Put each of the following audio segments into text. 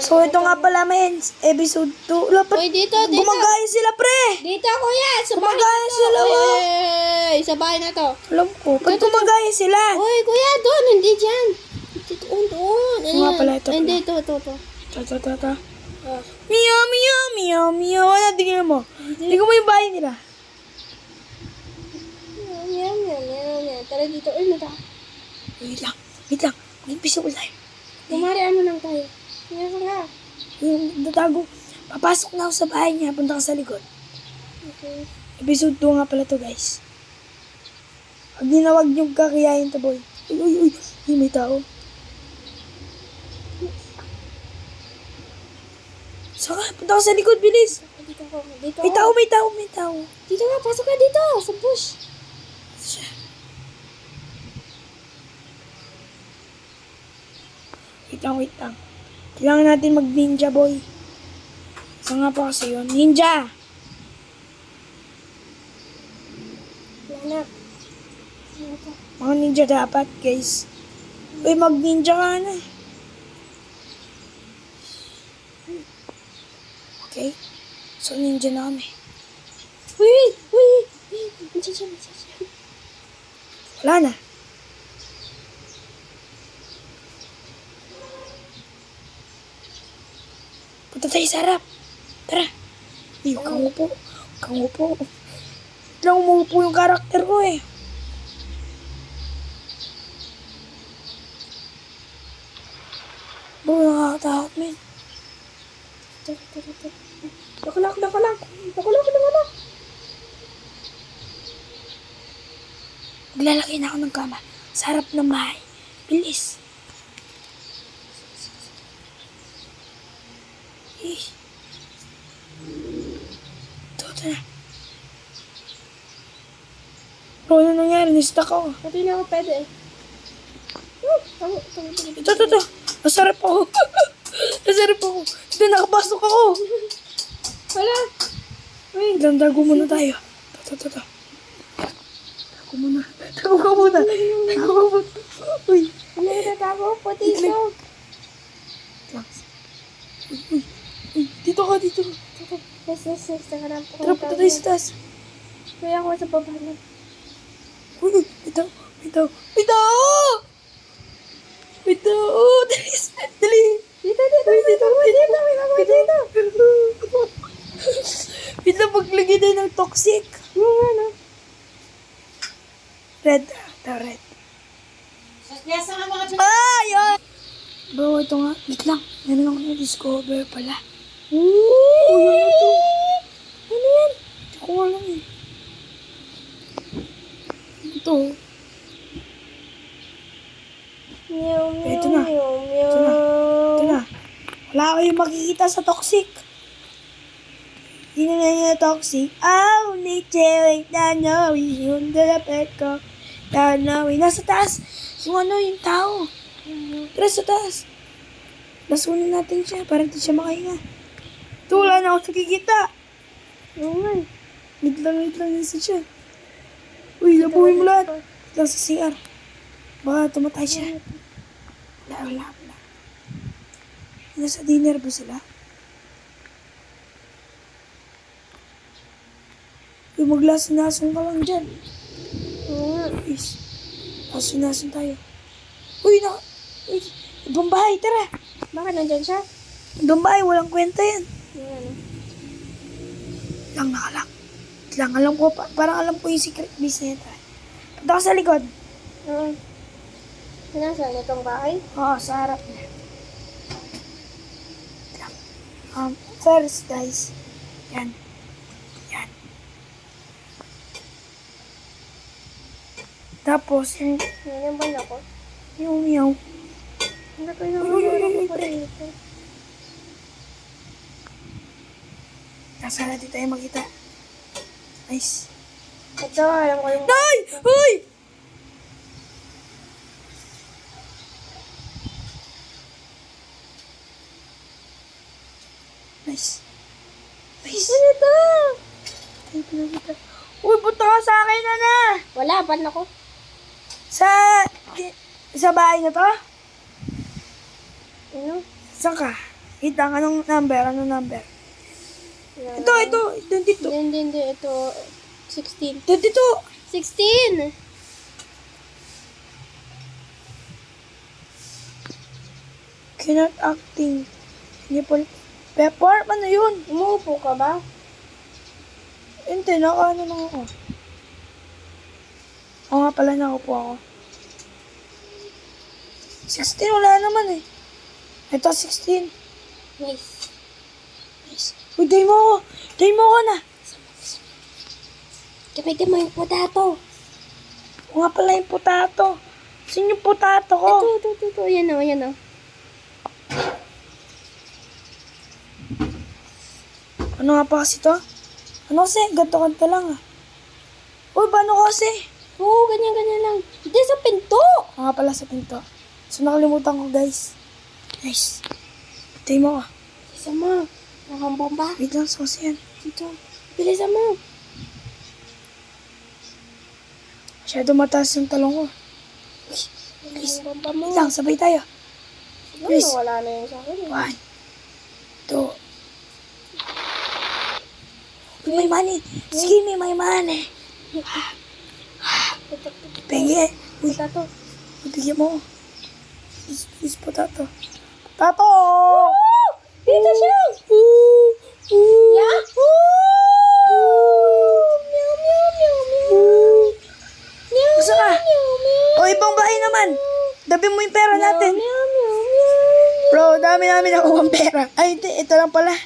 So, ito nga pala, men. Episode 2. Lapat, Uy, dito. gumagaya sila, pre. Dito, kuya. Sa bahay Gumagaya na to. sila, oh. Uy, sa bahay na to. Alam ko, ba't gumagaya sila? Uy, kuya, doon. Hindi dyan. Doon. Ano Nga yan? pala, ito Hindi, pala. ito. Ta. Ah. Meow, meow, meow, meow. Ano, tingnan mo. Tingnan mo yung bahay nila. Yan. Tara dito. Uy, mata. Wait lang. Mag-episode tayo. Kumari, ano lang tayo. Yan nga. Yung tatago. Papasok na ako sa bahay niya. Punta ka sa likod. Okay. Episode 2 nga pala to, guys. Pag ninawag niyong kakayain to, boy. Uy. May tao. Saka, punta ka sa likod, bilis. Dito ako. Dito. May tao. Dito nga, pasok ka dito. Sa bush. Siya. Wait lang. Kailangan natin mag-ninja, boy. Saan nga pa kasi yun? Ninja! Wala na. Mga ninja dapat, guys. Uy, mag-ninja ka na. Okay? So, ninja na kami. Uy. Nandiyan siya. Wala na. Punta tayo sa harap. Tara. Uy, huwag kang upo. Lang umuupo yung karakter ko eh. Bro, nakakatakot, men. Nakulak. Maglalagay na ako ng kama sa harap ng bahay. Bilis. Ito na. Bro, ano nangyari? Nistuck ako. Pati na ako pwede eh. Ito. Masarap ako. Ito, nakapasok ako. Wala. Uy, dago muna tayo. Ito. Tago muna. Uy. Ano yung tatago? Pati ito. Uy, dito ka. Yes. Nakaramp ko. Tara, punta tayo sa taas. Kaya ako sa baba na. Uy, ito. Dali. Dito. Wait lang, maglagay tayo ng toxic. Ano? Red. Yun! Bro, ito nga. Wait lang. Meron ako na-discover pala. Uy, ano to? Ano yan? Hindi ko alam eh. Ito. Meow. Ito na. Wala kayong makikita sa toxic. Hindi na toxic. Only chewing na knowing yung dalapet ko. Na knowing. Nasa taas. Yung tao. Tara sa taas. Lasunin natin siya para hindi siya makahinga. Ito, wala na ako nakikita. Oo nga. Wait lang nasa siya. Uy, labuhin mo lahat. Wait lang sa CR. Baka tumatay siya. Wala. Nasa dinner ba sila? Uy, maglasin-lasin ka lang dyan. Oo nga. Please. Lasin-lasin tayo. Uy, ibang bahay, tara. Bakit nandyan siya? Ibang bahay, walang kwenta yan. Ano? Lang, alam ko, parang alam ko yung secret business. Punta ka sa likod. Oo. Nasaan itong bahay? Oo, sa harap niya. First, guys. Yan. Tapos, Yan yung banda ko. yung meow. Ano ko yung Uy, ko dito? Nasa natin tayo makita. Nice. Ito, alam ko yung... Nay! Uy! Nice. Ano ito? Ay, pinagita. Uy, punta ka sa akin na. Wala, banda ko. Sa bahay na to? Ano? Saan ka? Wait lang, anong number? Anong number? Ito, 22. Hindi. Ito, 16. 22. 16! Cannot acting. Hindi po. Pepper, ano yun? Umuupo ka ba? Hindi, nakaano lang ako. Oo nga pala, nakaupo ako. 16, wala naman eh. Ito, 16. Nice. Nice. Uy, day mo ako. Day mo ako na. Gamitin mo yung potato. Oo nga pala yung potato. Saan yung potato ko? Ito. Ayan o. Ano nga pa kasi to? Ano kasi? Ganto-ganto lang ah. Uy, paano kasi? Oo, ganyan lang. Hindi sa pinto. Oo nga pala sa pinto. So, nakalimutan ko, guys. Nice. Day mo ako. Bilisan mo. Nakambong ba? Wait lang, sauce yan. Dito. Bilisan mo. Masyado mataas yung talong ko. Please. Nakambong mo. Wait lang, sabay tayo. Please. Wala na yung sa akin. 1, 2. Uy, may money. Sige, may money. Penge. Uy, Potato. bigyan mo. Please, potato. Potato! Dito siya. Yahoo! Meow, meow, meow, meow. Meow, Gusto ka? meow, meow. O, ibang bahay naman. Dabi mo yung pera natin. Meow, meow, meow. Bro, dami namin nakuha ang pera. Ay, hindi. Ito lang pala.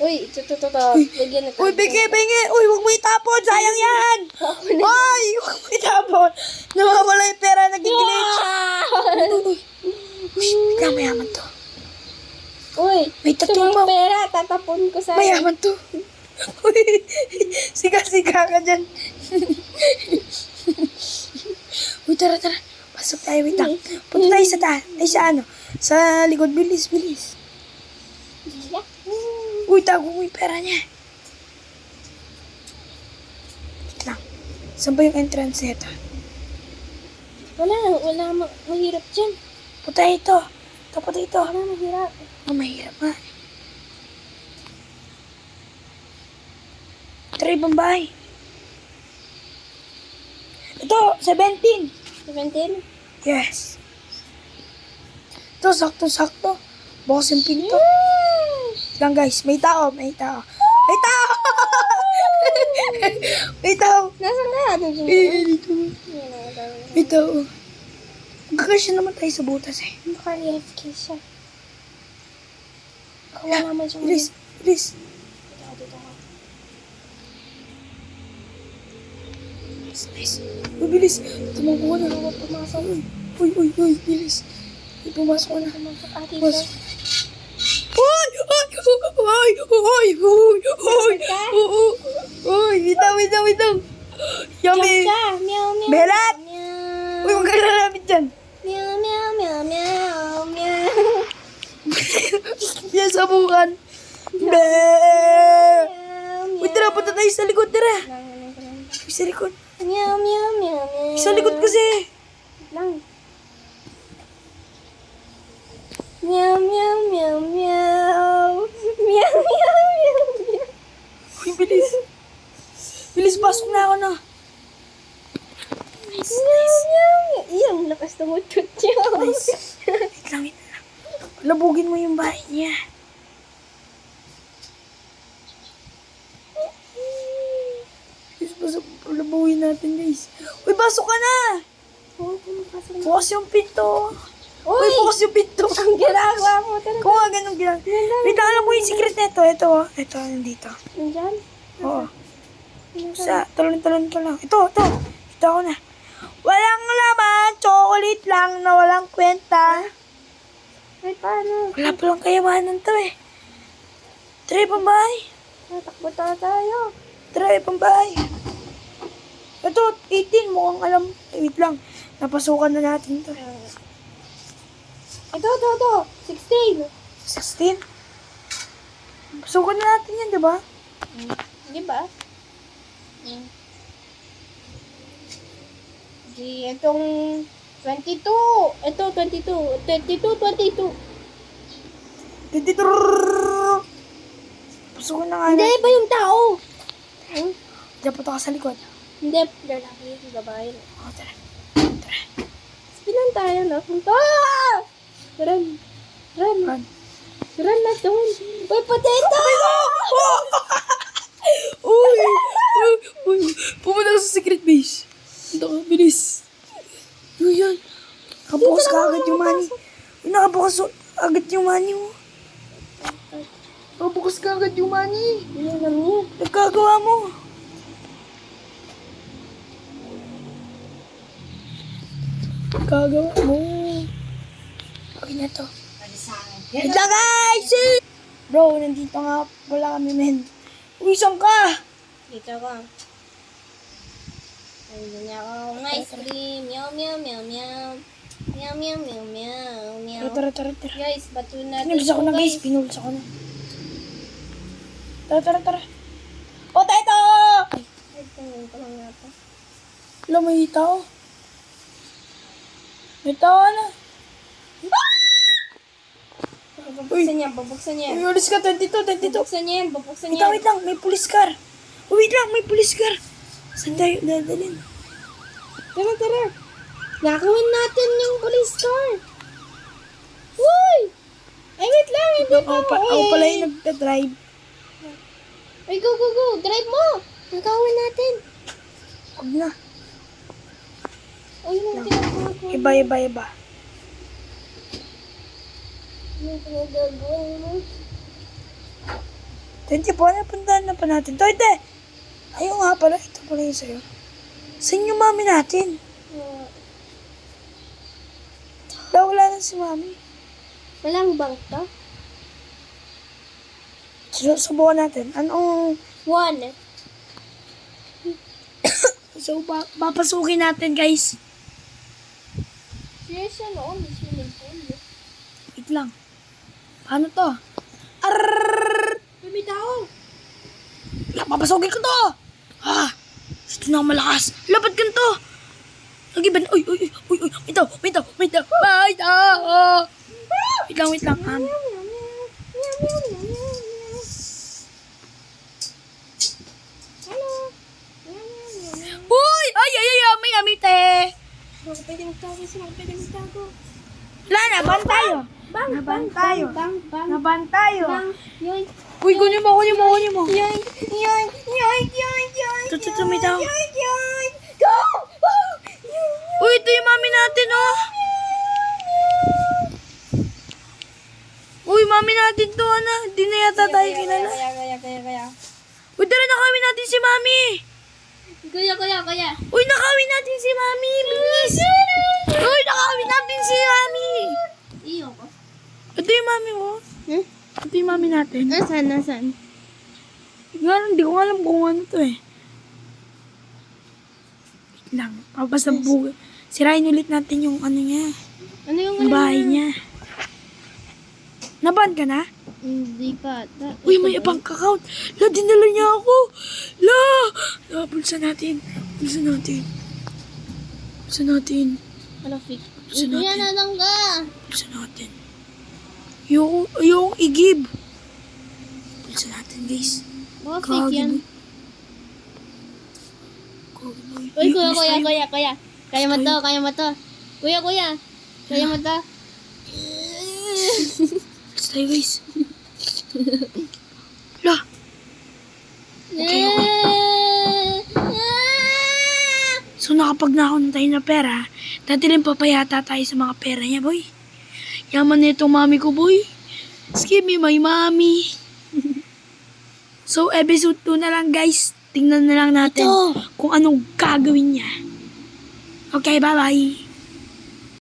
Uy, ito. Bigyan na Uy, bigay. Uy, huwag mo itapon. Sayang yan. Uy, huwag mo itapon. Nawawala yung pera. Nag-glitch. Uy, bigla mayaman to. Uy, May gusto tattoo mong pa. pera, tatapon ko sa'yo. Mayaman to. Uy, siga ka dyan. Uy, tara. Pasok tayo, wait lang. Punta tayo sa sa ano. Sa likod, bilis. Uy, tago mo yung pera niya. Wait lang. Saan ba yung entrance nito? Wala, mahirap dyan. Punta ito. Punta ito. Wala, mahirap. Oh, mahirap nga. Tara, ibang bahay. Ito, 17. 17? Yes. Ito, sakto. Bukas yung pinto. Lang guys, may tao. May tao. Nasaan ka? Dito. May tao. Magkakasya naman tayo sa butas eh. Baka AFK siya. Wala naman siyang... Bilis. Dito ka. Nice. Uy, bilis. Tumakbo na. Pumasok. Uy, bilis. Uy, pumasok na. Ah, dito. Pumasok. Uy! Bitaw. Yummy. Diyan ka. Meow, meow. Belat! Meow. Uy, huwag ka lalapit dyan. Meow. Yan sa bukan. Be! Uy, tara, punta tayo sa likod, tara. Uy, sa likod. Meow. Sa likod kasi. Lang. Meow. Uy, bilis. Bilis, pasok na ako na. Nice. Iyang lakas ng utot niya. Nice. Wait lang. Labugin mo yung bahay niya. Labugin natin, guys. Uy, pasok ka na. Bukas yung pinto. Uy, bukas yung pinto. Ang ginagawa mo talaga. Kung nga ganun ginagawa. Wait, alam mo yung secret nito. Ito, nandito. Nandyan? Oo. Sa talon to lang. Ito ako na. Walang laman, chocolate lang na walang kwenta. Ay, paano? Wala palang kayamanan to eh. Try pambahay. Tatakbo tayo. Try pambahay. Ito, 18. Mukhang alam. Wait lang. Napasukan na natin to. Ito. 16. 16? Pasukan na natin yan, di ba? Di ba? Itong 22. Ito, 22. Dito. Pasok na nga Hindi, na. iba yung tao. Hmm? Dapat ako sa likod. Hindi, lalaki, babae. Oh, tara. Spilan tayo na. Punta! Run. Run. Run. Run na doon. Uy, potato! Uy! Uy! Pumunta ka sa secret base. Punta ka, bilis. Ano yan? Nakabukas ka agad yung money. Uy, nakabukas agad yung money mo. Nakabukas ka agad yung money. Ano alam niya? Nagkagawa mo. Nagkagawa mo. Okay na to. Wait lang guys! Bro, nandito nga wala kami men. Uy, saan ka? Dito ka. Ayun niya ako ng ice cream. Meow, meow, meow, meow. Meow, meow, meow, meow, meow. Tara. Guys, bato natin. Pinulis ako na guys, pinulis ako na. Tara. Potato! Ay, Ay, tingin ko lang yata. wala, may tao. May tao na. Babuksan niya. Pinulis ka, 22. Babuksan niya yan, babuksan niya. Wait lang, may police car. Oh, wait lang, may police car. Saan tayo dadalhin? Tara. Nakawin natin yung police car. Uy! Ay, wait lang, hindi pa Ako pala yung nagda-drive. Ay, go. Drive mo. Nakawin natin. Huwag na. Ay, yung tinagawin ko. Iba. Yung tinagawin mo. Tenti po, napuntahan na pa natin. Toite! Ayaw nga pala, ito pala yung sa'yo. Saan yung mami natin? Wala na si mami. Walang bangka? Subukan natin. Anong... One. So, papasukin natin, guys. Serious yan, oo. May swimming pool. Wait lang. Paano to? Arrrrrrrr! May tao. Wala, papasukin ko to! Ito na ang malakas. Lapad ka to! Lagi ba? Uy! May tao! May tao! Wait lang. Hello. Uy! Ay! May amite! Sino ka pwede magtago? Wala na, ban tayo. Bang. Naban tayo. Yoy. Uy, kunin mo. Yoy. Ito, may tao. Yoy. Go! Uy, ito yung mami natin, oh. Uy, mami natin to, ana. Di na yata tayo kilala. Kaya. Uy, tara, nakawin natin si mami. Kaya. Uy, nakawin natin si mami. Bilis. Uy, nakawin natin si mami. Iyo ko. Ito yung mami mo. Ito yung mami natin. Nasaan? Hindi ko alam kung ano to eh. Wait lang. Papasabugin. Sirain ulit natin yung ano niya. Ano yung Yung bahay niya. Naban ka na? Hindi pa. Uy, may ibang account. La, dinala niya ako. La! Bulsa natin. Ano, fake? Saan Ito natin? yan, anong ka? Bulsa natin. Yung igib. Bulsa natin, guys. Baka fake yan. Boy. Uy, kuya. Kaya mo to. Kuya. Kaya mo to. Bulsa tayo, guys. La! Okay. So, nakapag-nakon tayo na pera. Dati rin papayata tayo sa mga pera niya, boy. Yaman na itong mami ko, boy. Excuse me, my mommy. So, episode 2 na lang, guys. Tingnan na lang natin kung anong gagawin niya. Okay, bye-bye.